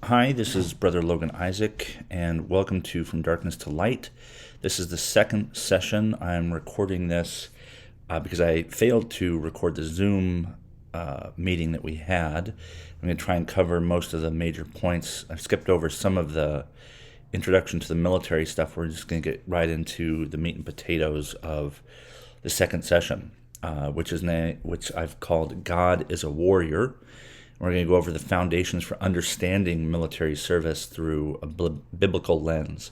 Hi, this is Brother Logan Isaac, and welcome to From Darkness to Light. This is the second session. I'm recording this because I failed to record the Zoom meeting that we had. I'm going to try and cover most of the major points. I've skipped over some of the introduction to the military stuff. We're just going to get right into the meat and potatoes of the second session, which I've called God is a Warrior. We're going to go over the foundations for understanding military service through a biblical lens.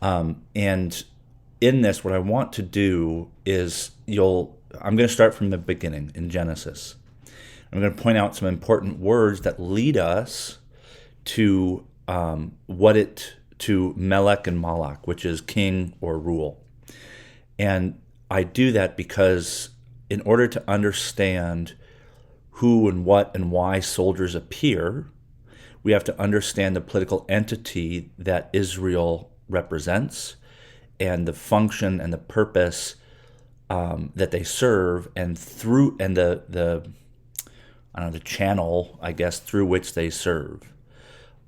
And in this, what I want to do is I'm going to start from the beginning in Genesis. I'm going to point out some important words that lead us to to Melech and Malach, which is king or rule. And I do that because in order to understand who and what and why soldiers appear, we have to understand the political entity that Israel represents and the function and the purpose that they serve, and the channel, I guess, through which they serve,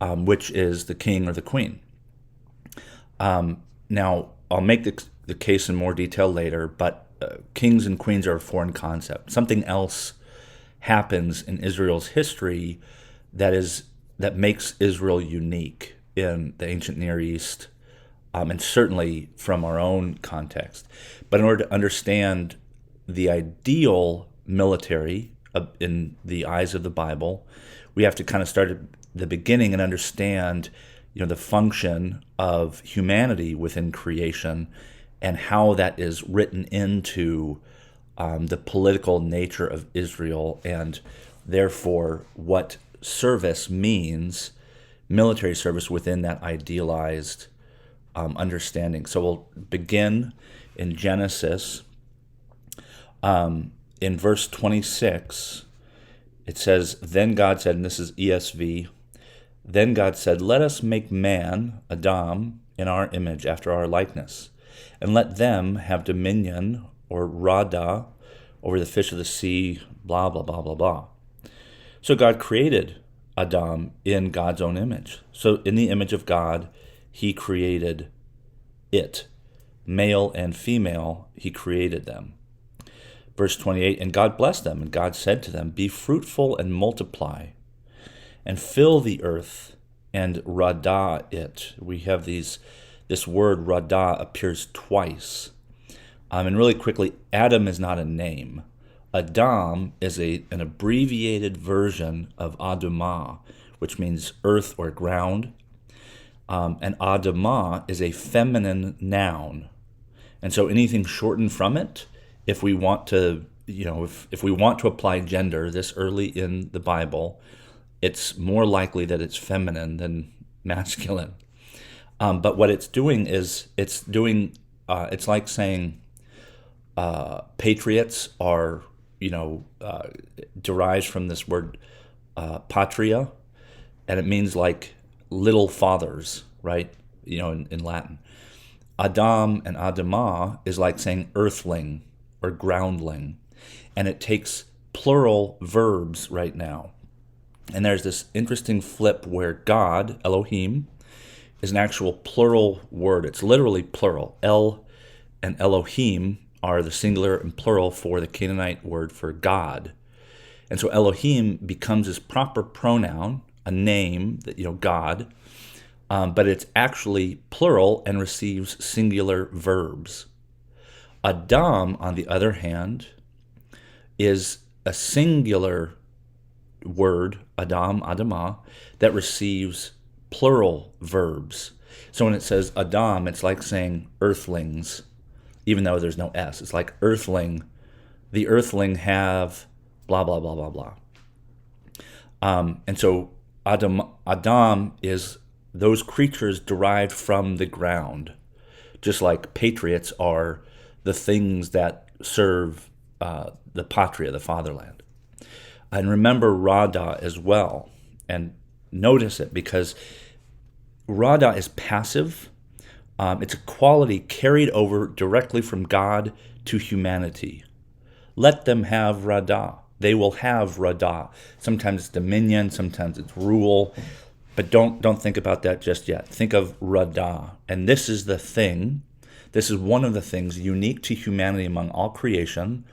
which is the king or the queen. Now, I'll make the case in more detail later, but kings and queens are a foreign concept. Something else happens in Israel's history that makes Israel unique in the ancient Near East, and certainly from our own context. But in order to understand the ideal military in the eyes of the Bible, we have to kind of start at the beginning and understand, the function of humanity within creation and how that is written into the political nature of Israel, and therefore what service means, military service within that idealized understanding. So we'll begin in Genesis. In verse 26, it says, "Then God said," and this is ESV, "Then God said, let us make man, Adam, in our image, after our likeness, and let them have dominion," or Rada, over the fish of the sea, blah, blah, blah, blah, blah. So God created Adam in God's own image. So in the image of God, he created it. Male and female, he created them. Verse 28, "And God blessed them, and God said to them, be fruitful and multiply, and fill the earth, and Rada it." We have this word Rada appears twice. And really quickly, Adam is not a name. Adam is an abbreviated version of Adamah, which means earth or ground. And Adamah is a feminine noun. And so anything shortened from it, if we want to, if we want to apply gender this early in the Bible, it's more likely that it's feminine than masculine. But what it's doing is it's like saying patriots are, derives from this word patria, and it means like little fathers, right? In Latin. Adam and Adamah is like saying earthling or groundling, and it takes plural verbs right now. And there's this interesting flip where God, Elohim, is an actual plural word. It's literally plural. El and Elohim are the singular and plural for the Canaanite word for God. And so Elohim becomes his proper pronoun, a name, that God, but it's actually plural and receives singular verbs. Adam, on the other hand, is a singular word, Adam, Adamah, that receives plural verbs. So when it says Adam, it's like saying earthlings, even though there's no S. It's like earthling. The earthling have blah, blah, blah, blah, blah. And so Adam is those creatures derived from the ground, just like patriots are the things that serve the patria, the fatherland. And remember Rada as well, and notice it, because Rada is passive. It's a quality carried over directly from God to humanity. Let them have Rada. They will have Rada. Sometimes it's dominion, sometimes it's rule. But don't think about that just yet. Think of Radah. And this is the thing, this is one of the things unique to humanity among all creation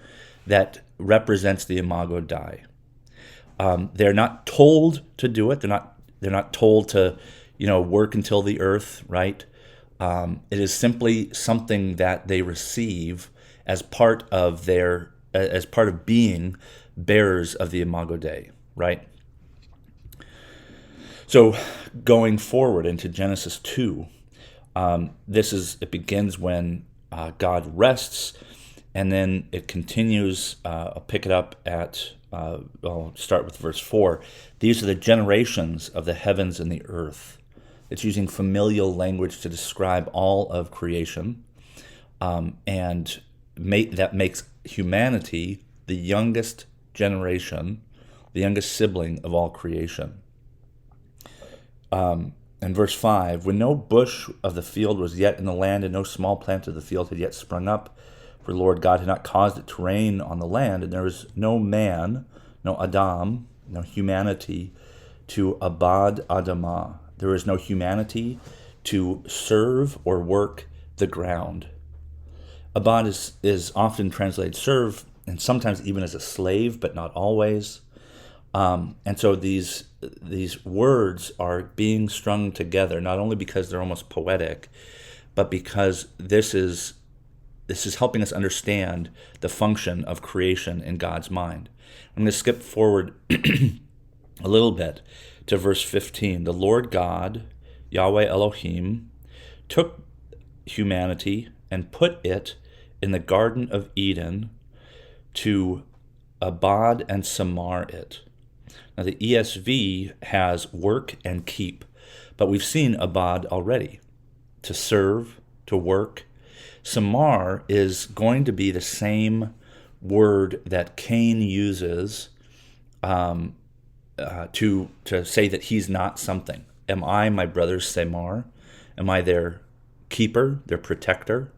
that represents the Imago Dei. They're not told to do it. They're not told to, work until the earth, right? It is simply something that they receive as part of being bearers of the Imago Dei, right? So going forward into Genesis 2, it begins when God rests, and then it continues. I'll pick it up at, I'll start with verse 4. These are the generations of the heavens and the earth. It's using familial language to describe all of creation, and that makes humanity the youngest generation, the youngest sibling of all creation. In verse 5, when no bush of the field was yet in the land, and no small plant of the field had yet sprung up, for the Lord God had not caused it to rain on the land, and there was no man, no Adam, no humanity, to abad Adamah. There is no humanity to serve or work the ground. Abad is often translated serve, and sometimes even as a slave, but not always. And so these words are being strung together, not only because they're almost poetic, but because this is helping us understand the function of creation in God's mind. I'm going to skip forward a little bit to verse 15. The Lord God, Yahweh Elohim, took humanity and put it in the Garden of Eden to abad and samar it. Now the ESV has work and keep, but we've seen abad already, to serve, to work. Samar is going to be the same word that Cain uses to say that he's not something. Am I my brother's Samar? Am I their keeper, their protector?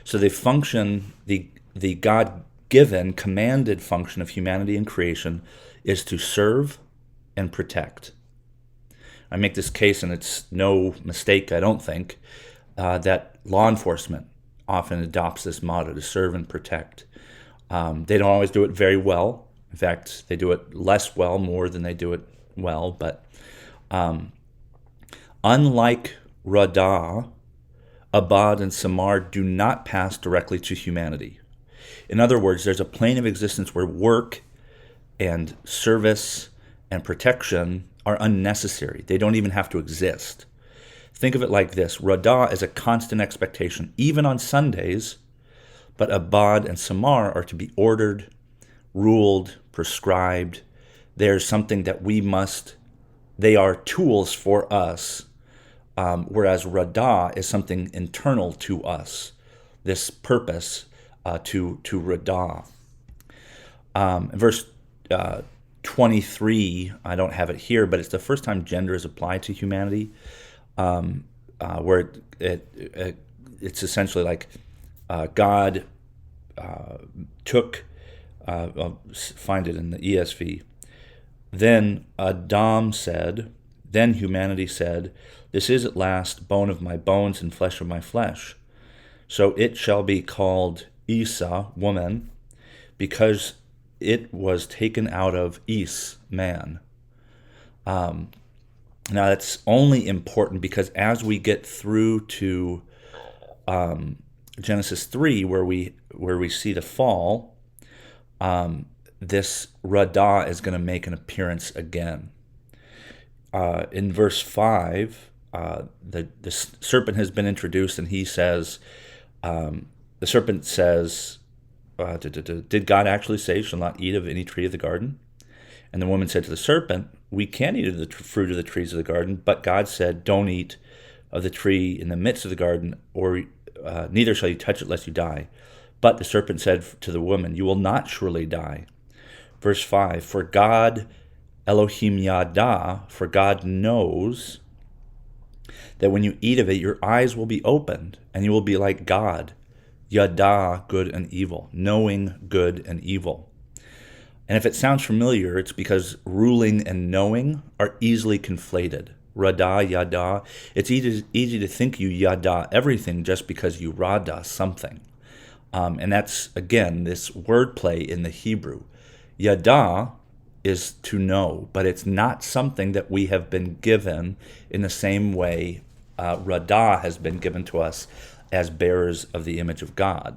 So they function, the God-given, commanded function of humanity and creation is to serve and protect. I make this case, and it's no mistake, I don't think, that law enforcement often adopts this motto, to serve and protect. They don't always do it very well. In fact, they do it less well more than they do it well. But unlike Radah, Abad and Samar do not pass directly to humanity. In other words, there's a plane of existence where work and service and protection are unnecessary. They don't even have to exist. Think of it like this. Radah is a constant expectation, even on Sundays, but Abad and Samar are to be ordered, ruled, prescribed. There's something that they are tools for us, whereas Radah is something internal to us, this purpose to Radah. In verse 23, I don't have it here, but it's the first time gender is applied to humanity, where it's essentially like God took, I'll find it in the ESV, then humanity said, this is at last bone of my bones and flesh of my flesh. So it shall be called Isa, woman, because it was taken out of Is, man. Now that's only important because as we get through to Genesis 3, where we see the fall, this Radah is going to make an appearance again. In verse 5, the serpent has been introduced, and he says, the serpent says, did God actually say, shall not eat of any tree of the garden? And the woman said to the serpent, we can eat of the fruit of the trees of the garden, but God said, don't eat of the tree in the midst of the garden, or neither shall you touch it lest you die. But the serpent said to the woman, you will not surely die. Verse 5, for God, Elohim Yada, for God knows that when you eat of it, your eyes will be opened, and you will be like God, Yada, good and evil, knowing good and evil. And if it sounds familiar, it's because ruling and knowing are easily conflated. Rada, yada. It's easy to think you yada everything just because you rada something. And that's, again, this wordplay in the Hebrew. Yada is to know, but it's not something that we have been given in the same way Rada has been given to us as bearers of the image of God.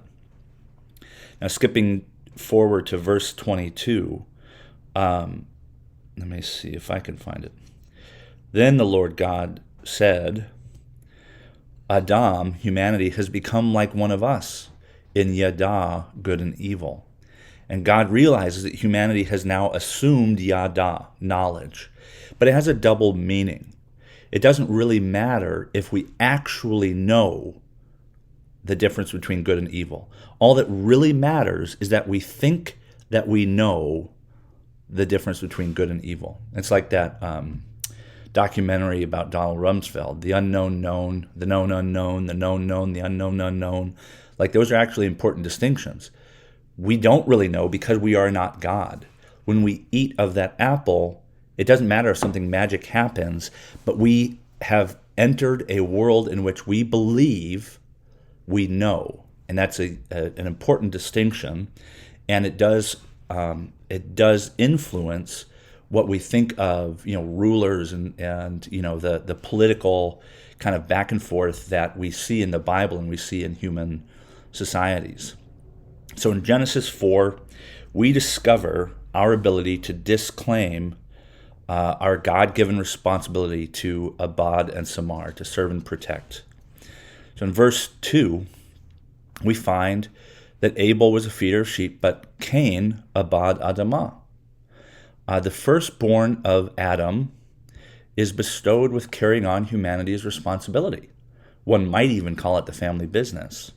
Now, skipping forward to verse 22, let me see if I can find it. Then the Lord God said, Adam, humanity, has become like one of us in yada, good and evil. And God realizes that humanity has now assumed yada, knowledge. But it has a double meaning. It doesn't really matter if we actually know the difference between good and evil. All that really matters is that we think that we know the difference between good and evil. It's like that documentary about Donald Rumsfeld, the unknown known, the known unknown, the known known, the unknown unknown. Like, those are actually important distinctions. We don't really know because we are not God. When we eat of that apple, it doesn't matter if something magic happens, but we have entered a world in which we believe we know. And that's an important distinction. And it does influence what we think of, rulers and the political kind of back and forth that we see in the Bible and we see in human societies. So in Genesis 4, we discover our ability to disclaim our God-given responsibility to abad and samar, to serve and protect. So in verse 2, we find that Abel was a feeder of sheep, but Cain abad Adamah. The firstborn of Adam is bestowed with carrying on humanity's responsibility. One might even call it the family business.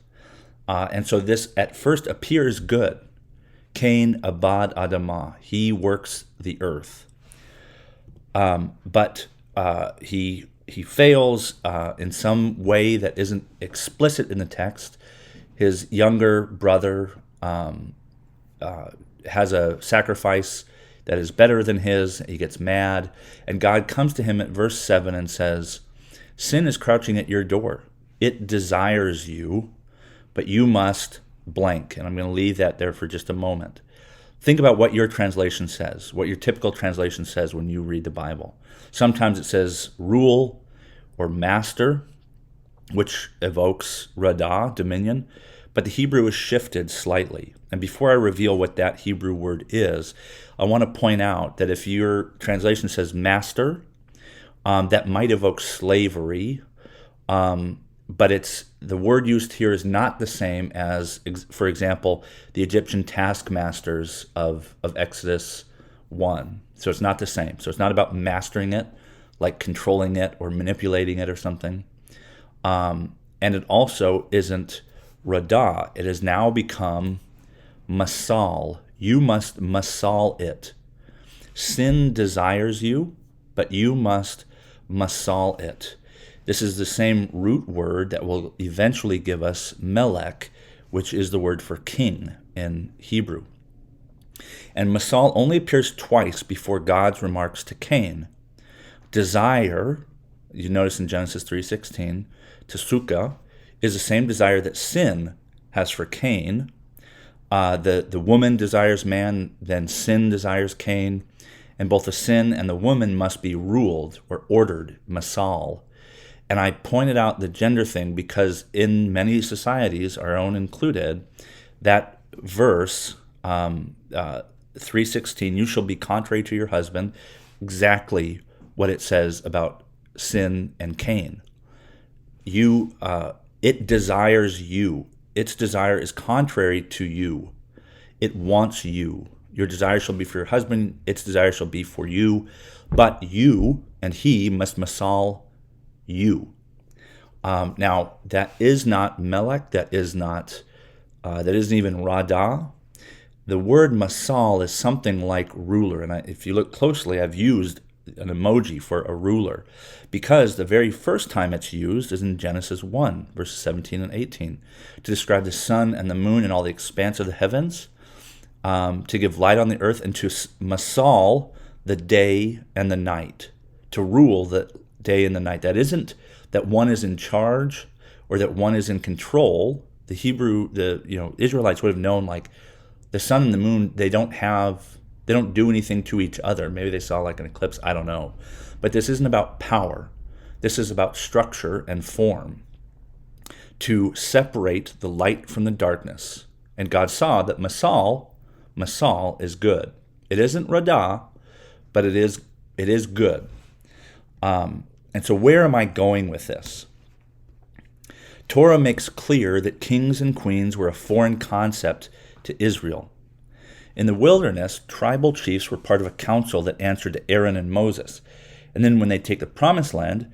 And so this at first appears good. Cain abad Adamah. He works the earth. But he fails in some way that isn't explicit in the text. His younger brother has a sacrifice that is better than his. He gets mad. And God comes to him at verse 7 and says, sin is crouching at your door. It desires you, but you must blank. And I'm going to leave that there for just a moment. Think about what your translation says, what your typical translation says when you read the Bible. Sometimes it says rule or master, which evokes radah, dominion, but the Hebrew is shifted slightly. And before I reveal what that Hebrew word is, I want to point out that if your translation says master, that might evoke slavery, but the word used here is not the same as, for example, the Egyptian taskmasters of Exodus 1. So it's not the same. So it's not about mastering it, like controlling it or manipulating it or something. And it also isn't radah. It has now become masal. You must masal it. Sin desires you, but you must masal it. This is the same root word that will eventually give us melech, which is the word for king in Hebrew. And masal only appears twice before God's remarks to Cain. Desire, you notice in Genesis 3:16, tesukah, is the same desire that sin has for Cain. The woman desires man, then sin desires Cain, and both the sin and the woman must be ruled or ordered, masal. And I pointed out the gender thing because in many societies, our own included, that verse, 3:16, you shall be contrary to your husband, exactly what it says about sin and Cain. It desires you. Its desire is contrary to you. It wants you. Your desire shall be for your husband. Its desire shall be for you. But you and he must masal you. Now, that is not melech. That isn't even radah. The word masal is something like ruler. And if you look closely, I've used an emoji for a ruler because the very first time it's used is in Genesis 1, verses 17 and 18, to describe the sun and the moon and all the expanse of the heavens, to give light on the earth, and to masal the day and the night, to rule day and the night. That isn't that one is in charge or that one is in control. The Israelites would have known, like, the sun and the moon, they don't do anything to each other. Maybe they saw like an eclipse, I don't know. But this isn't about power. This is about structure and form, to separate the light from the darkness. And God saw that Masal is good. It isn't Radah, but it is good. And so where am I going with this? Torah makes clear that kings and queens were a foreign concept to Israel. In the wilderness, tribal chiefs were part of a council that answered to Aaron and Moses. And then when they take the promised land,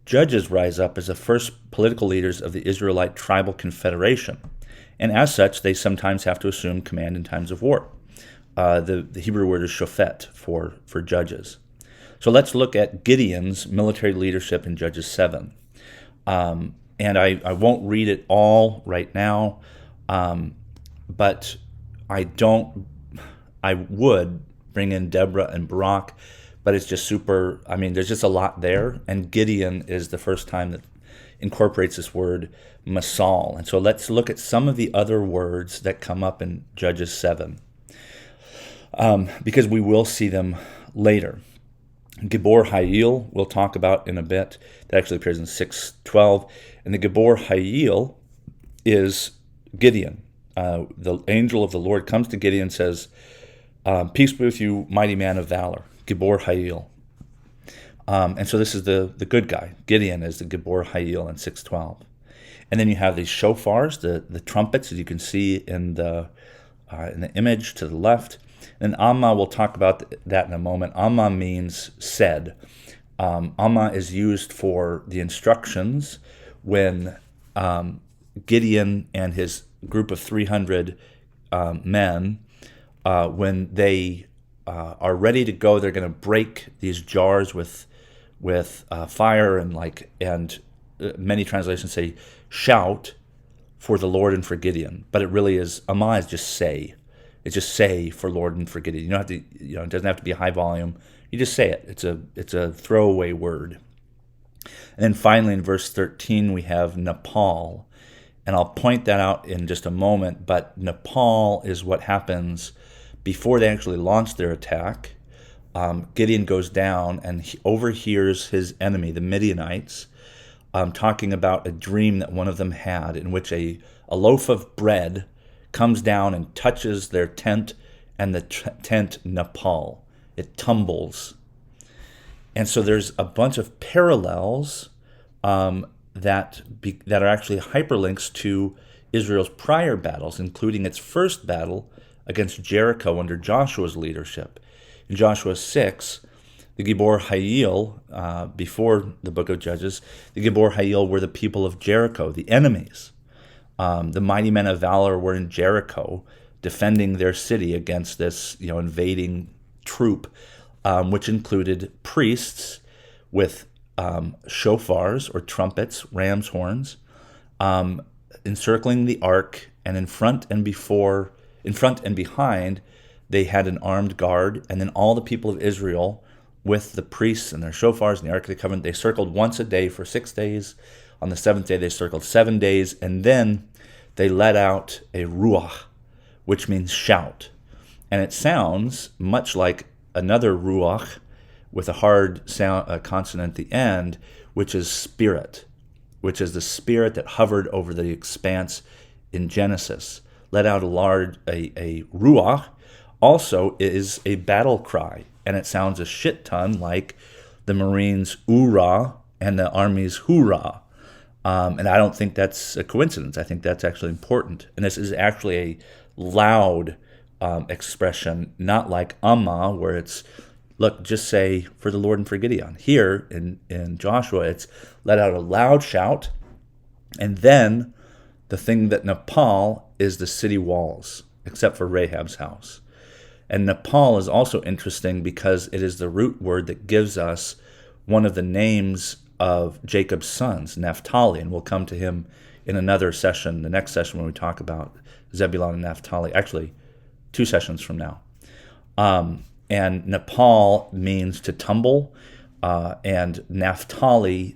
judges rise up as the first political leaders of the Israelite tribal confederation. And as such, they sometimes have to assume command in times of war. The Hebrew word is shofet for judges. So let's look at Gideon's military leadership in Judges 7. And I won't read it all right now, but I would bring in Deborah and Barak, but it's just super, there's just a lot there, and Gideon is the first time that incorporates this word Masal. And so let's look at some of the other words that come up in Judges 7, because we will see them later. Gibor Hayil we'll talk about in a bit. That actually appears in 6:12. And the Gibor Hayil is Gideon. The angel of the Lord comes to Gideon and says, peace be with you, mighty man of valor. Gibor Hayil. And so this is the good guy. Gideon is the Gibor Hayil in 6:12. And then you have these shofars, the trumpets, as you can see in the image to the left. And Amma, we'll talk about that in a moment. Amma means said. Amma is used for the instructions when Gideon and his group of 300 men, when they are ready to go, they're going to break these jars with fire, and many translations say shout for the Lord and for Gideon, but it really is, Amma is just say. It's just say for Lord and for Gideon. You don't have to, it doesn't have to be high volume. You just say it. It's a throwaway word. And then finally in verse 13 we have Nepal. And I'll point that out in just a moment, but Nepal is what happens before they actually launch their attack. Gideon goes down and he overhears his enemy, the Midianites, talking about a dream that one of them had, in which a loaf of bread comes down and touches their tent, and the tent Nepal. It tumbles. And so there's a bunch of parallels that are actually hyperlinks to Israel's prior battles, including its first battle against Jericho under Joshua's leadership. In Joshua 6, the Gibor Hayil, before the book of Judges, the Gibor Hayil were the people of Jericho, the enemies. The mighty men of valor were in Jericho, defending their city against this, invading troop, which included priests with shofars or trumpets, ram's horns, encircling the ark, and in front and behind, they had an armed guard, and then all the people of Israel, with the priests and their shofars and the Ark of the Covenant, they circled once a day for 6 days. On the seventh day, they circled 7 days, and then they let out a ruach, which means shout. And it sounds much like another ruach with a hard sound, a consonant at the end, which is spirit, which is the spirit that hovered over the expanse in Genesis. Let out a ruach also is a battle cry, and it sounds a shit ton like the Marines' oorah and the Army's hoorah. And I don't think that's a coincidence. I think that's actually important. And this is actually a loud expression, not like Amma, where it's, look, just say for the Lord and for Gideon. Here in Joshua, it's let out a loud shout, and then the thing that Nepal is the city walls, except for Rahab's house. And Nepal is also interesting because it is the root word that gives us one of the names of Jacob's sons, Naphtali, and we'll come to him in another session, the next session when we talk about Zebulun and Naphtali, actually 2 sessions from now. And Nepal means to tumble. And Naphtali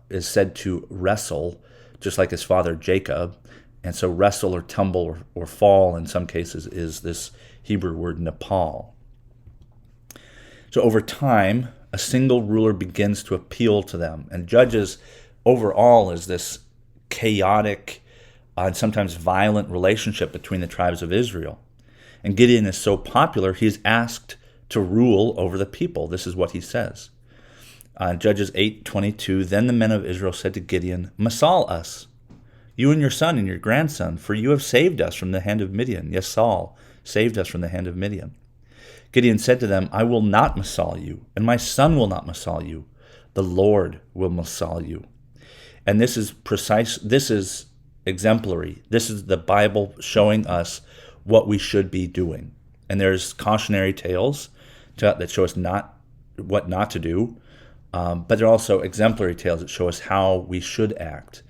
is said to wrestle, just like his father Jacob. And so wrestle or tumble or fall in some cases is this Hebrew word Nepal. So over time, a single ruler begins to appeal to them. And Judges overall is this chaotic and sometimes violent relationship between the tribes of Israel. And Gideon is so popular, he's asked to rule over the people. This is what he says. Judges 8:22, then the men of Israel said to Gideon, Masal us, you and your son and your grandson, for you have saved us from the hand of Midian. Yes, Saul saved us from the hand of Midian. Gideon said to them, I will not Masal you, and my son will not Masal you. The Lord will Masal you. And this is precise, this is exemplary. This is the Bible showing us what we should be doing. And there's cautionary tales that show us what not to do, but there are also exemplary tales that show us how we should act.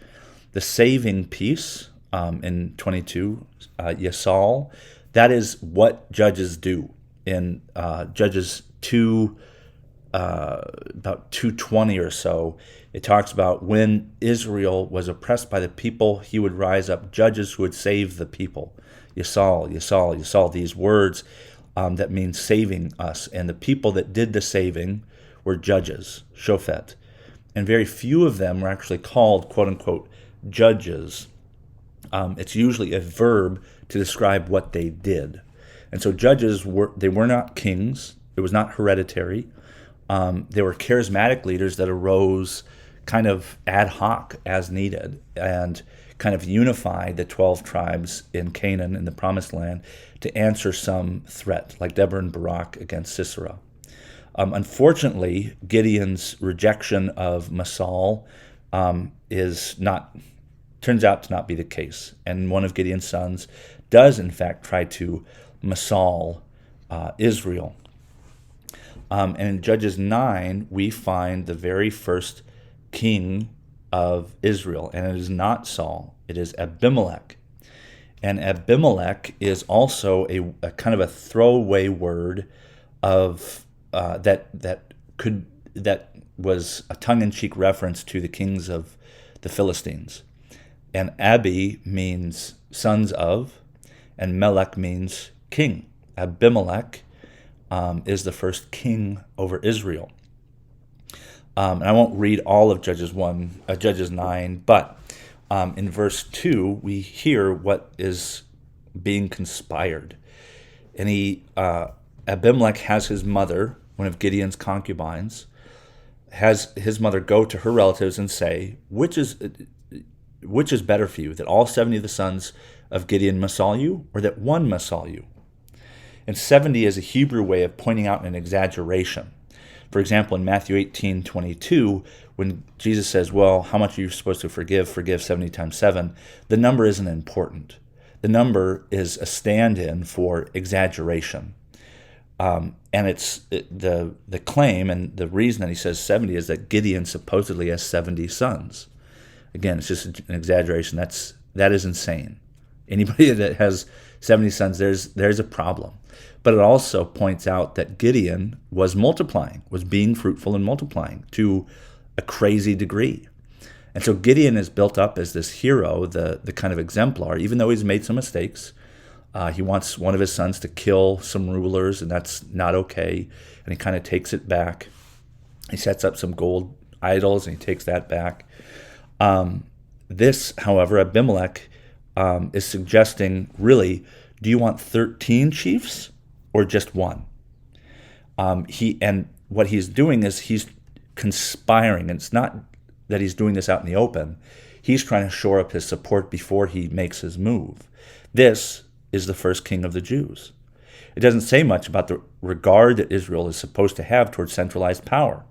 The saving piece in 22, Yasal, that is what judges do. In Judges 2, about 2:20 or so, it talks about when Israel was oppressed by the people, he would rise up judges who would save the people. Yasal, Yasal, Yasal, these words that mean saving us. And the people that did the saving were judges, Shofet. And very few of them were actually called, quote unquote, judges. It's usually a verb to describe what they did. And so judges were not kings. It was not hereditary. They were charismatic leaders that arose kind of ad hoc as needed and kind of unified the 12 tribes in Canaan, in the Promised Land, to answer some threat, like Deborah and Barak against Sisera. Unfortunately, Gideon's rejection of Masal turns out to not be the case. And one of Gideon's sons does, in fact, try to Masal Israel. And in Judges 9, we find the very first king of Israel. And it is not Saul, it is Abimelech. And Abimelech is also a kind of a throwaway word of that was a tongue-in-cheek reference to the kings of the Philistines. And Abi means sons of, and Melech means king. Abimelech is the first king over Israel. And I won't read all of Judges 9, but in verse 2, we hear what is being conspired. And Abimelech has his mother, one of Gideon's concubines, has his mother go to her relatives and say, which is better for you, that all 70 of the sons of Gideon Masal you, or that one Masal you? And 70 is a Hebrew way of pointing out an exaggeration. For example, in Matthew 18:22, when Jesus says, well, how much are you supposed to forgive? Forgive 70 times 7. The number isn't important. The number is a stand-in for exaggeration. And it's the claim and the reason that he says 70 is that Gideon supposedly has 70 sons. Again, it's just an exaggeration. That is insane. Anybody that has 70 sons, there's a problem. But it also points out that Gideon was multiplying, was being fruitful and multiplying to a crazy degree. And so Gideon is built up as this hero, the kind of exemplar, even though he's made some mistakes. He wants one of his sons to kill some rulers, and that's not okay. And he kind of takes it back. He sets up some gold idols, and he takes that back. This, however, Abimelech is suggesting, really, do you want 13 chiefs or just one? And what he's doing is he's conspiring. And it's not that he's doing this out in the open. He's trying to shore up his support before he makes his move. This is the first king of the Jews. It doesn't say much about the regard that Israel is supposed to have towards centralized power.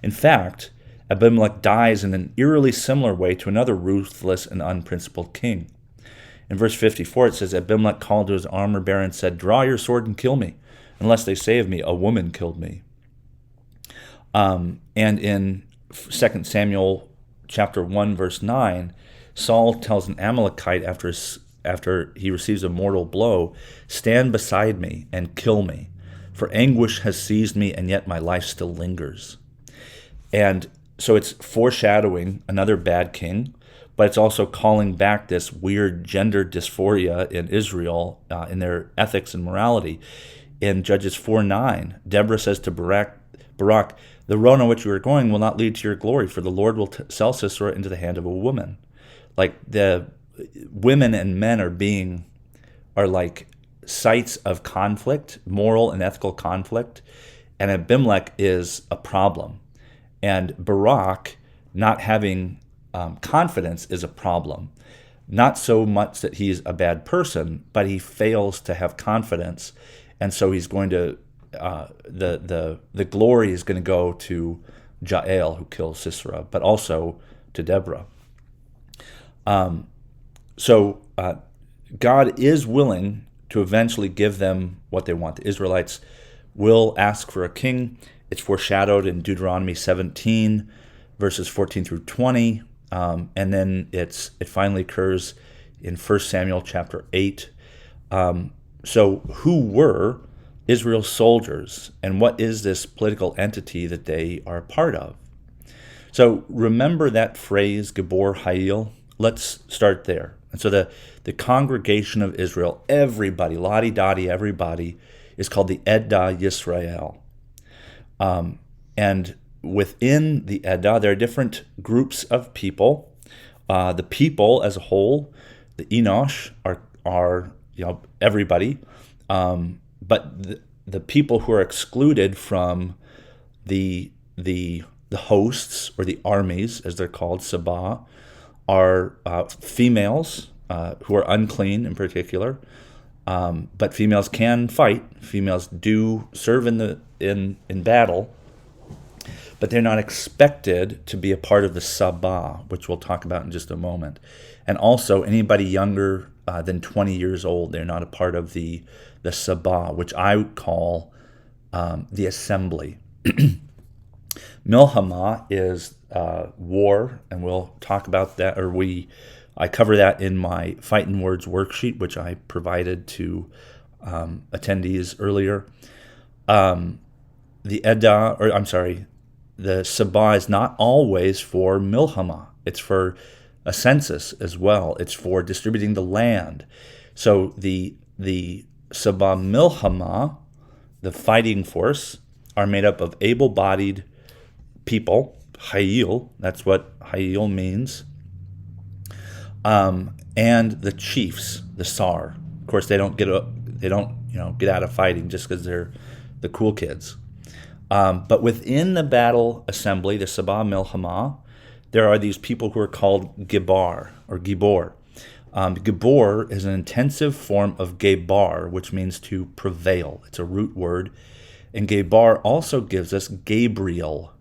In fact, Abimelech dies in an eerily similar way to another ruthless and unprincipled king. In verse 54, it says, Abimelech called to his armor-bearer and said, draw your sword and kill me, unless they say of me, a woman killed me. And in 2 Samuel chapter 1, verse 9, Saul tells an Amalekite after he receives a mortal blow, stand beside me and kill me, for anguish has seized me, and yet my life still lingers. And so it's foreshadowing another bad king, but it's also calling back this weird gender dysphoria in Israel in their ethics and morality. In Judges 4:9, Deborah says to Barak, the road on which you are going will not lead to your glory, for the Lord will sell Sisera into the hand of a woman. Like the women and men are like sites of conflict, moral and ethical conflict, and Abimelech is a problem. And Barak not having confidence is a problem. Not so much that he's a bad person, but he fails to have confidence, and so he's going to the glory is going to go to Jael, who kills Sisera, but also to Deborah. So God is willing to eventually give them what they want. The Israelites will ask for a king. It's foreshadowed in Deuteronomy 17, verses 14 through 20, and then it finally occurs in 1 Samuel chapter 8. So who were Israel's soldiers, and what is this political entity that they are a part of? So remember that phrase, Gibor Hayil? Let's start there. And so the congregation of Israel, everybody, lottie-dottie, everybody, is called the Edah Yisrael. And within the Edah, there are different groups of people. The people as a whole, the Enosh, are everybody. But the people who are excluded from the hosts, or the armies, as they're called, Sabah, are females who are unclean in particular. But females can fight. Females do serve in battle, but they're not expected to be a part of the Sabah, which we'll talk about in just a moment. And also, anybody younger than 20 years old, they're not a part of the Sabah, which I would call the assembly. Milhama is war, and we'll talk about that, I cover that in my Fightin' Words worksheet, which I provided to attendees earlier. The Sabah is not always for Milhama. It's for a census as well. It's for distributing the land. So the Sabah Milhama, the fighting force, are made up of able-bodied people, Hayil, that's what Hayil means, and the chiefs, the Sar. Of course, they don't get out of fighting just because they're the cool kids. But within the battle assembly, the Sabah Milhama, there are these people who are called Gibor. Gibor is an intensive form of Gebar, which means to prevail. It's a root word. And Gebar also gives us Gabriel.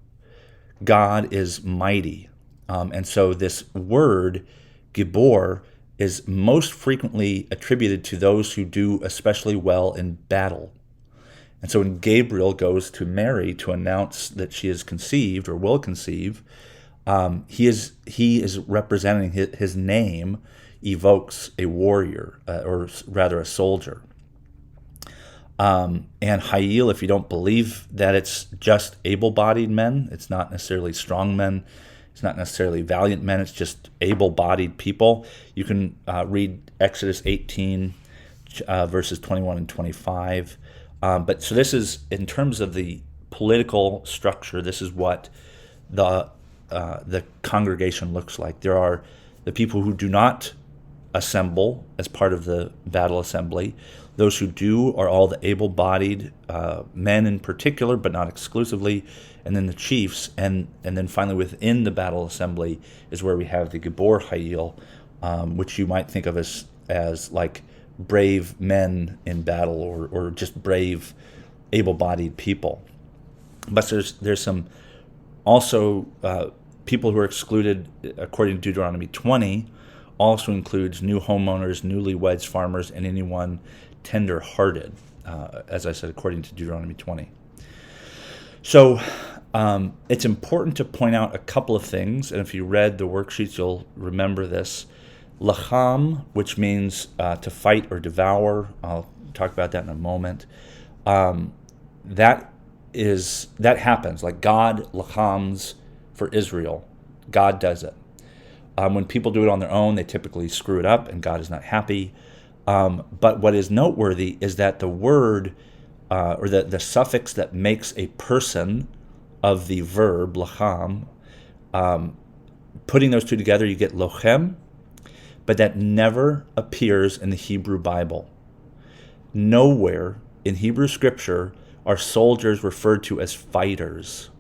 God is mighty. And so this word, Gibor, is most frequently attributed to those who do especially well in battle. And so when Gabriel goes to Mary to announce that she is conceived or will conceive, he is representing his name evokes a warrior, or rather a soldier. And Hayil, if you don't believe that it's just able-bodied men, it's not necessarily strong men, it's not necessarily valiant men, it's just able-bodied people, you can read Exodus 18, verses 21 and 25. But so this is, in terms of the political structure, this is what the congregation looks like. There are the people who do not assemble as part of the battle assembly. Those who do are all the able-bodied men in particular, but not exclusively, and then the chiefs, and then finally within the battle assembly is where we have the Gibor Hayil, which you might think of as like brave men in battle, or just brave, able-bodied people. But there's some also people who are excluded according to Deuteronomy 20. Also includes new homeowners, newlyweds, farmers, and anyone tender-hearted, as I said, according to Deuteronomy 20. So it's important to point out a couple of things, and if you read the worksheets, you'll remember this. Lacham, which means to fight or devour. I'll talk about that in a moment. That that happens. Like God lachams for Israel. God does it. When people do it on their own, they typically screw it up, and God is not happy. But what is noteworthy is that the word, or the suffix that makes a person of the verb, lacham, putting those two together, you get lochem, but that never appears in the Hebrew Bible. Nowhere in Hebrew Scripture are soldiers referred to as fighters.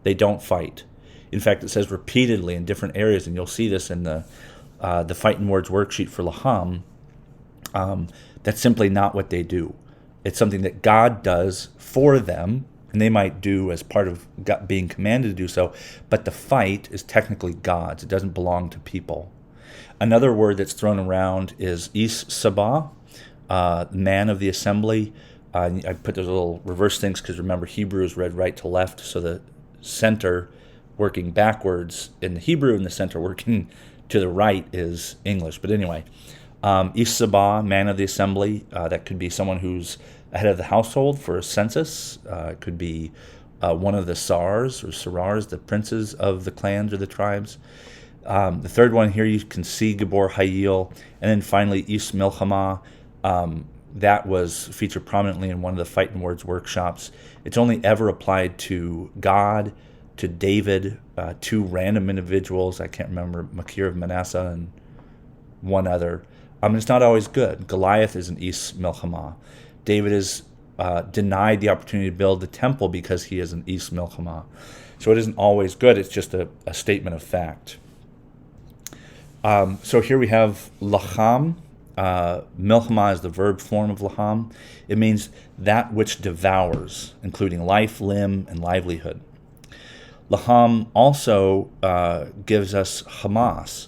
They don't fight. In fact, it says repeatedly in different areas, and you'll see this in the Fighting Words worksheet for Laham, that's simply not what they do. It's something that God does for them, and they might do as part of God being commanded to do so, but the fight is technically God's. It doesn't belong to people. Another word that's thrown around is Is Sabah, man of the assembly. I put those little reverse things because remember, Hebrew is read right to left, so the center working backwards in the Hebrew and the center working to the right is English. But anyway, Is Sabah, man of the assembly, that could be someone who's head of the household for a census. It could be one of the Sars or Sarars, the princes of the clans or the tribes. The third one here, you can see Gabor Hayil. And then finally, Is Milchama. That was featured prominently in one of the Fighting Words workshops. It's only ever applied to God, to David, two random individuals. I can't remember, Machir of Manasseh and one other. It's not always good. Goliath is an Is Milchama. David is denied the opportunity to build the temple because he is an Is Milchama. So it isn't always good. It's just a statement of fact. So here we have Lacham. Milchama is the verb form of Lacham. It means that which devours, including life, limb, and livelihood. Lacham also gives us Hamas,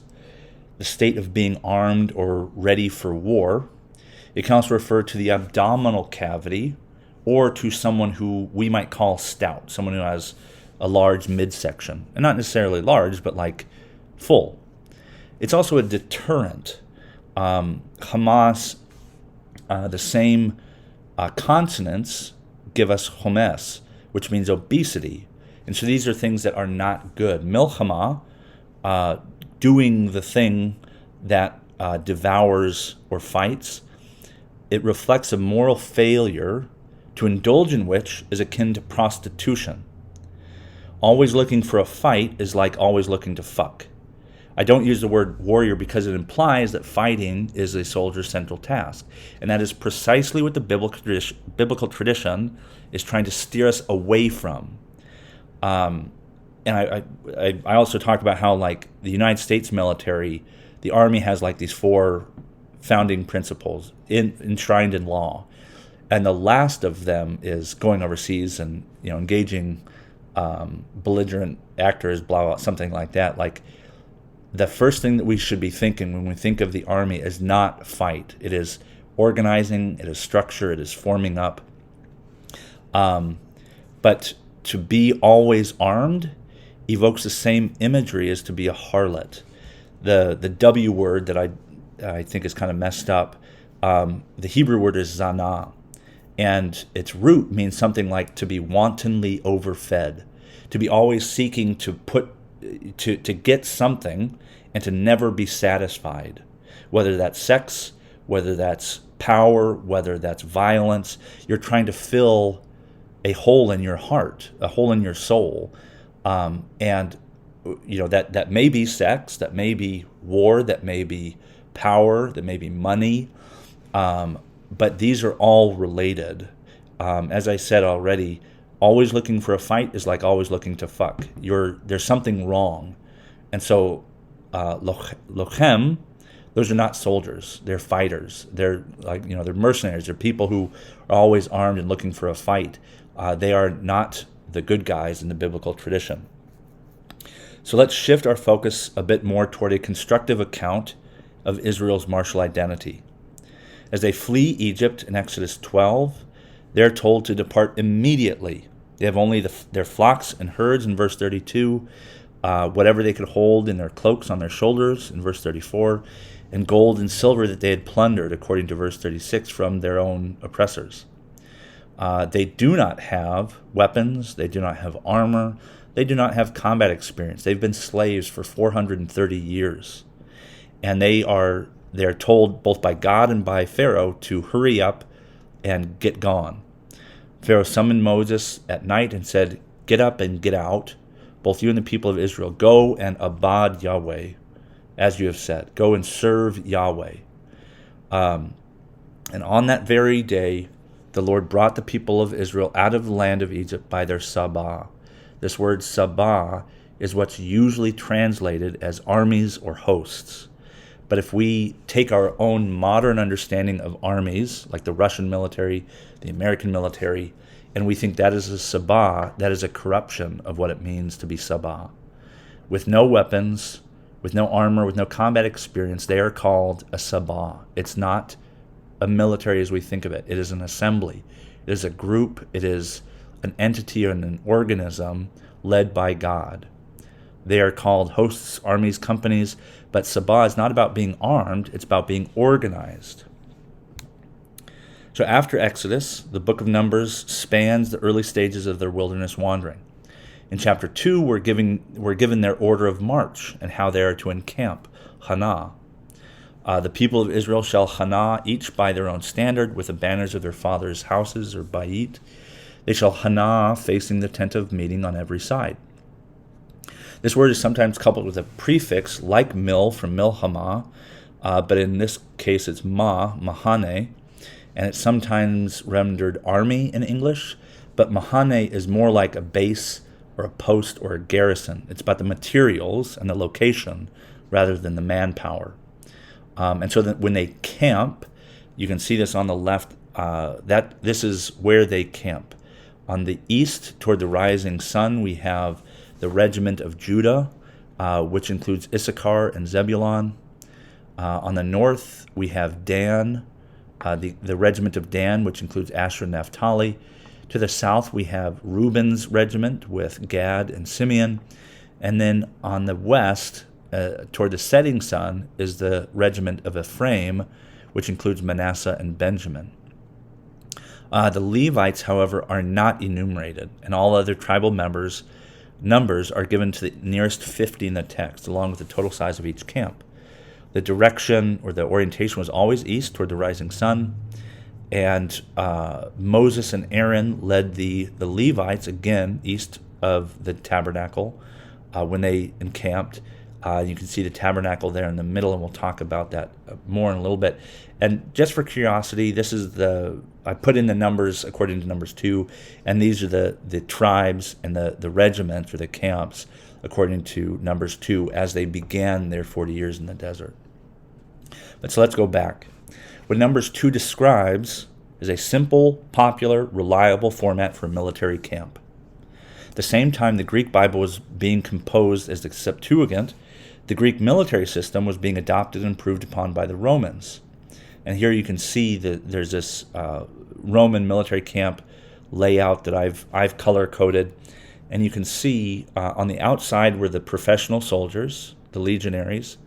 the state of being armed or ready for war. It can also refer to the abdominal cavity or to someone who we might call stout, someone who has a large midsection. And not necessarily large, but like full. It's also a deterrent. Hamas, the same consonants give us homes, which means obesity. And so these are things that are not good. Milchama, doing the thing that devours or fights, it reflects a moral failure to indulge in which is akin to prostitution. Always looking for a fight is like always looking to fuck. I don't use the word warrior because it implies that fighting is a soldier's central task. And that is precisely what the biblical tradition is trying to steer us away from. And I also talked about how, like, the United States military, the Army has like these 4 founding principles enshrined in law. And the last of them is going overseas and, engaging belligerent actors, blah, blah, something like that. Like, the first thing that we should be thinking when we think of the Army is not fight. It is organizing, it is structure, it is forming up. But to be always armed evokes the same imagery as to be a harlot. The W word that I think is kind of messed up, the Hebrew word is zanah, and its root means something like to be wantonly overfed, to be always seeking to get something and to never be satisfied, whether that's sex, whether that's power, whether that's violence. You're trying to fill a hole in your heart, a hole in your soul, and that may be sex, that may be war, that may be power, that may be money, but these are all related. As I said already, always looking for a fight is like always looking to fuck. There's something wrong. And so lochem, those are not soldiers. They're fighters. They're they're mercenaries. They're people who are always armed and looking for a fight. They are not the good guys in the biblical tradition. So let's shift our focus a bit more toward a constructive account of Israel's martial identity. As they flee Egypt in Exodus 12, they're told to depart immediately. They have only their flocks and herds in verse 32, whatever they could hold in their cloaks on their shoulders in verse 34, and gold and silver that they had plundered, according to verse 36, from their own oppressors. They do not have weapons. They do not have armor. They do not have combat experience. They've been slaves for 430 years. And they're told both by God and by Pharaoh to hurry up and get gone. Pharaoh summoned Moses at night and said, "Get up and get out, both you and the people of Israel. Go and abad Yahweh, as you have said. Go and serve Yahweh." And on that very day, the Lord brought the people of Israel out of the land of Egypt by their sabah. This word sabah is what's usually translated as armies or hosts. But if we take our own modern understanding of armies, like the Russian military, the American military, and we think that is a sabah, that is a corruption of what it means to be sabah. With no weapons, with no armor, with no combat experience, they are called a sabah. It's not a military as we think of it. It is an assembly. It is a group. It is an entity and an organism led by God. They are called hosts, armies, companies, but sabah is not about being armed. It's about being organized. So after Exodus, the book of Numbers spans the early stages of their wilderness wandering. In chapter 2, we're given their order of march and how they are to encamp, Hana. The people of Israel shall Hana, each by their own standard, with the banners of their fathers' houses, or Bayit. They shall Hana, facing the tent of meeting on every side. This word is sometimes coupled with a prefix, like mil from milhama, but in this case it's mahane, and it's sometimes rendered army in English, but mahane is more like a base or a post or a garrison. It's about the materials and the location rather than the manpower. And so that when they camp, you can see this on the left, that this is where they camp. On the east, toward the rising sun, we have the regiment of Judah, which includes Issachar and Zebulun. On the north, we have Dan, the regiment of Dan, which includes Asher and Naphtali. To the south, we have Reuben's regiment with Gad and Simeon. And then on the west, toward the setting sun, is the regiment of Ephraim, which includes Manasseh and Benjamin. The Levites, however, are not enumerated, and all other tribal numbers are given to the nearest 50 in the text, along with the total size of each camp. The direction or the orientation was always east toward the rising sun, and Moses and Aaron led the Levites, again, east of the tabernacle when they encamped. You can see the tabernacle there in the middle, and we'll talk about that more in a little bit. And just for curiosity, this is I put in the numbers according to Numbers 2, and these are the tribes and the regiments or the camps according to Numbers 2 as they began their 40 years in the desert. But so let's go back. What Numbers 2 describes is a simple, popular, reliable format for a military camp. At the same time the Greek Bible was being composed as the Septuagint, the Greek military system was being adopted and improved upon by the Romans. And here you can see that there's this Roman military camp layout that I've color-coded. And you can see on the outside were the professional soldiers, the legionaries.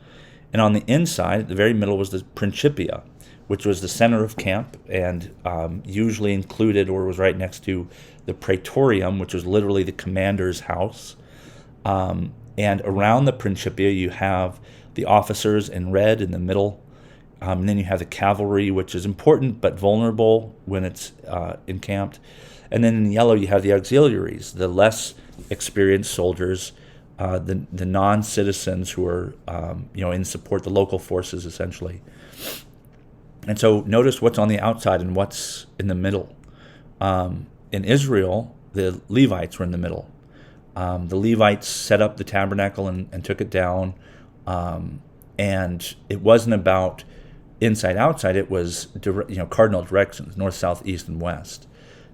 And on the inside, at the very middle, was the Principia, which was the center of camp and usually included or was right next to the Praetorium, which was literally the commander's house. And around the Principia, you have the officers in red in the middle. And then you have the cavalry, which is important but vulnerable when it's encamped. And then in yellow, you have the auxiliaries, the less experienced soldiers, the non-citizens who are in support, the local forces, essentially. And so notice what's on the outside and what's in the middle. In Israel, the Levites were in the middle. The Levites set up the tabernacle and took it down. And it wasn't about inside, outside. It was cardinal directions, north, south, east, and west.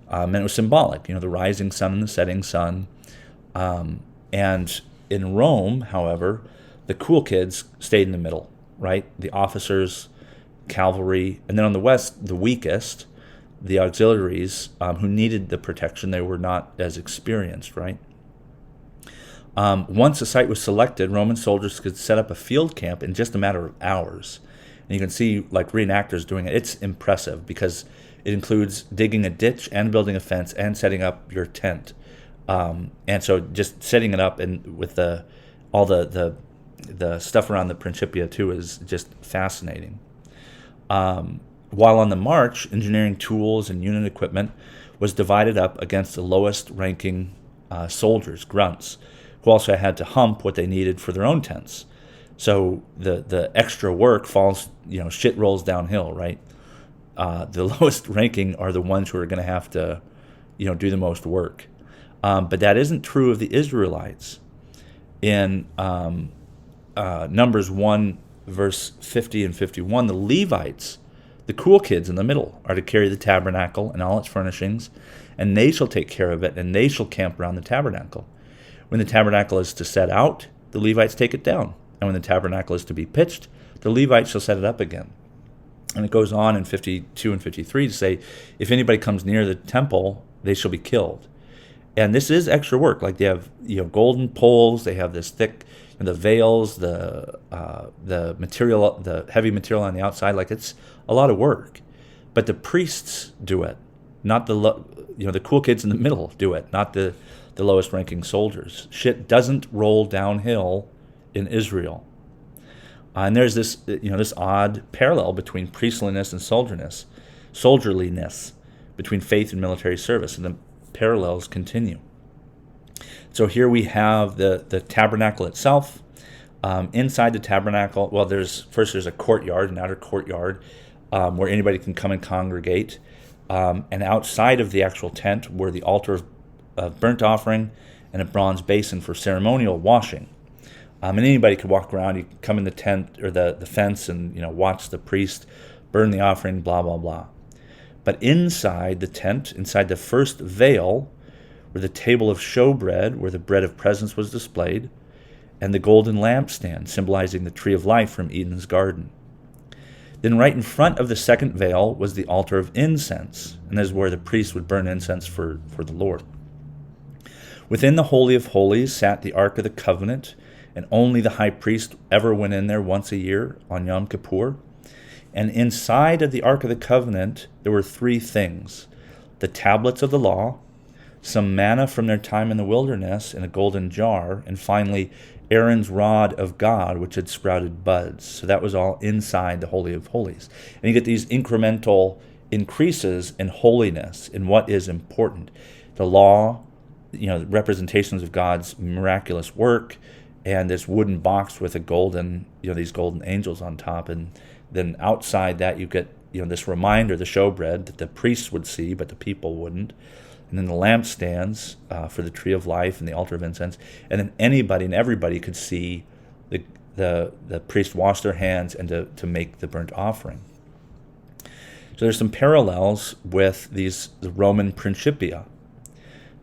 And it was symbolic, the rising sun and the setting sun. And in Rome, however, the cool kids stayed in the middle, right? The officers, cavalry, and then on the west, the weakest, the auxiliaries who needed the protection. They were not as experienced, right? Once a site was selected, Roman soldiers could set up a field camp in just a matter of hours. And you can see like reenactors doing it. It's impressive because It includes digging a ditch and building a fence and setting up your tent. And so just setting it up and with all the stuff around the Principia too is just fascinating. While on the march, engineering tools and unit equipment was divided up against the lowest ranking soldiers, grunts, who also had to hump what they needed for their own tents. So the extra work falls, shit rolls downhill, right? The lowest ranking are the ones who are going to have to, do the most work. But that isn't true of the Israelites. In Numbers 1, verse 50 and 51, the Levites, the cool kids in the middle, are to carry the tabernacle and all its furnishings, and they shall take care of it, and they shall camp around the tabernacle. When the tabernacle is to set out, the Levites take it down. And when the tabernacle is to be pitched, the Levites shall set it up again. And it goes on in 52 and 53 to say, if anybody comes near the temple, they shall be killed. And this is extra work. Like they have, golden poles. They have this thick, the veils, the material, the heavy material on the outside. Like it's a lot of work. But the priests do it, not the cool kids in the middle do it, not the lowest ranking soldiers. Shit doesn't roll downhill in Israel. And there's this, this odd parallel between priestliness and soldierliness, between faith and military service, and the parallels continue. So here we have the tabernacle itself. Inside the tabernacle, there's a courtyard, an outer courtyard, where anybody can come and congregate. And outside of the actual tent were the altar of burnt offering and a bronze basin for ceremonial washing. And anybody could walk around. You could come in the tent or the fence and watch the priest burn the offering, blah, blah, blah. But inside the tent, inside the first veil, were the table of showbread, where the bread of presence was displayed, and the golden lampstand, symbolizing the tree of life from Eden's garden. Then right in front of the second veil was the altar of incense, and this is where the priest would burn incense for the Lord. Within the Holy of Holies sat the Ark of the Covenant, and only the high priest ever went in there once a year on Yom Kippur. And inside of the Ark of the Covenant, there were three things: the tablets of the law, some manna from their time in the wilderness in a golden jar, and finally Aaron's rod of God, which had sprouted buds. So that was all inside the Holy of Holies. And you get these incremental increases in holiness, in what is important. The law, representations of God's miraculous work, and this wooden box with a golden, these golden angels on top. And then outside that you get, this reminder, the showbread that the priests would see, but the people wouldn't. And then the lampstands for the tree of life and the altar of incense. And then anybody and everybody could see the priest wash their hands and to make the burnt offering. So there's some parallels with the Roman Principia.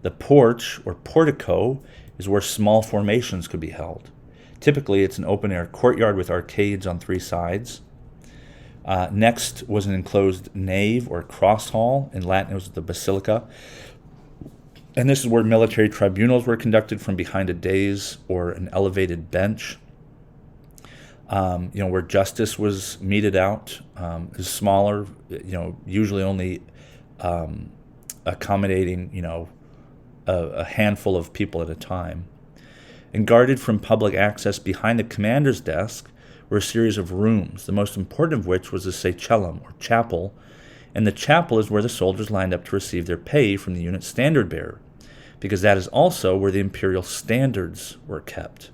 The porch or portico is where small formations could be held. Typically, it's an open-air courtyard with arcades on three sides. Next was an enclosed nave or cross hall. In Latin, it was the Basilica. And this is where military tribunals were conducted from behind a dais or an elevated bench. Where justice was meted out. Is smaller, usually only accommodating, a handful of people at a time. And guarded from public access behind the commander's desk were a series of rooms, the most important of which was the Secellum, or chapel. And the chapel is where the soldiers lined up to receive their pay from the unit standard bearer, because that is also where the imperial standards were kept.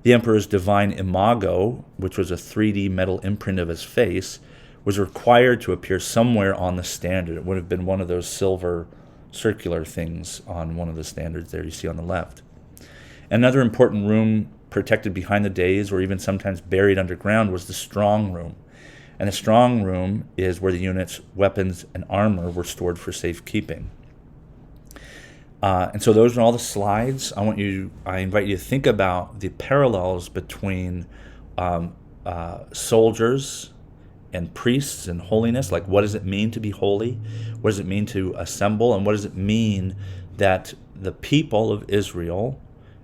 The emperor's divine imago, which was a 3D metal imprint of his face, was required to appear somewhere on the standard. It would have been one of those silver circular things on one of the standards there you see on the left. Another important room protected behind the dais, or even sometimes buried underground, was the strong room. And the strong room is where the unit's weapons and armor were stored for safekeeping. And so those are all the slides. I invite you to think about the parallels between soldiers and priests and holiness. Like, what does it mean to be holy? What does it mean to assemble? And what does it mean that the people of Israel,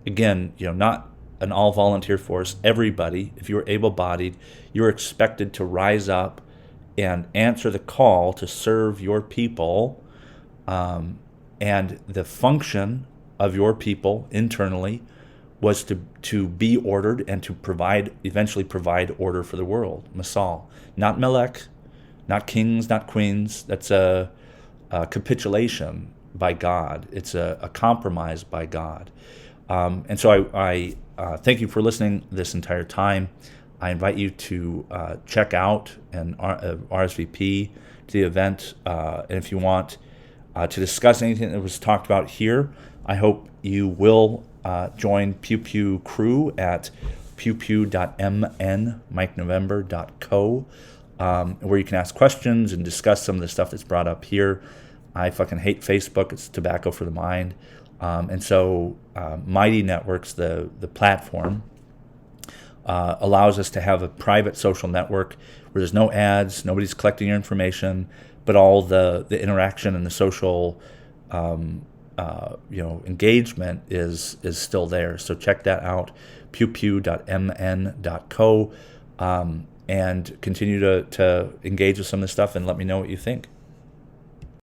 again, not an all-volunteer force, everybody, if you were able-bodied, you were expected to rise up and answer the call to serve your people, and the function of your people internally was to be ordered and to eventually provide order for the world. Masal, not Melech, not kings, not queens. That's a capitulation by God. It's a compromise by God. And so I thank you for listening this entire time. I invite you to check out and RSVP to the event. And if you want to discuss anything that was talked about here, I hope you will join Pew Pew crew at pewpew.mn, MikeNovember.co, where you can ask questions and discuss some of the stuff that's brought up here. I fucking hate Facebook. It's tobacco for the mind. And so Mighty Networks, the platform, allows us to have a private social network where there's no ads, nobody's collecting your information, but all the interaction and the social engagement is still there. So check that out, pewpew.mn.co, and continue to engage with some of this stuff and let me know what you think.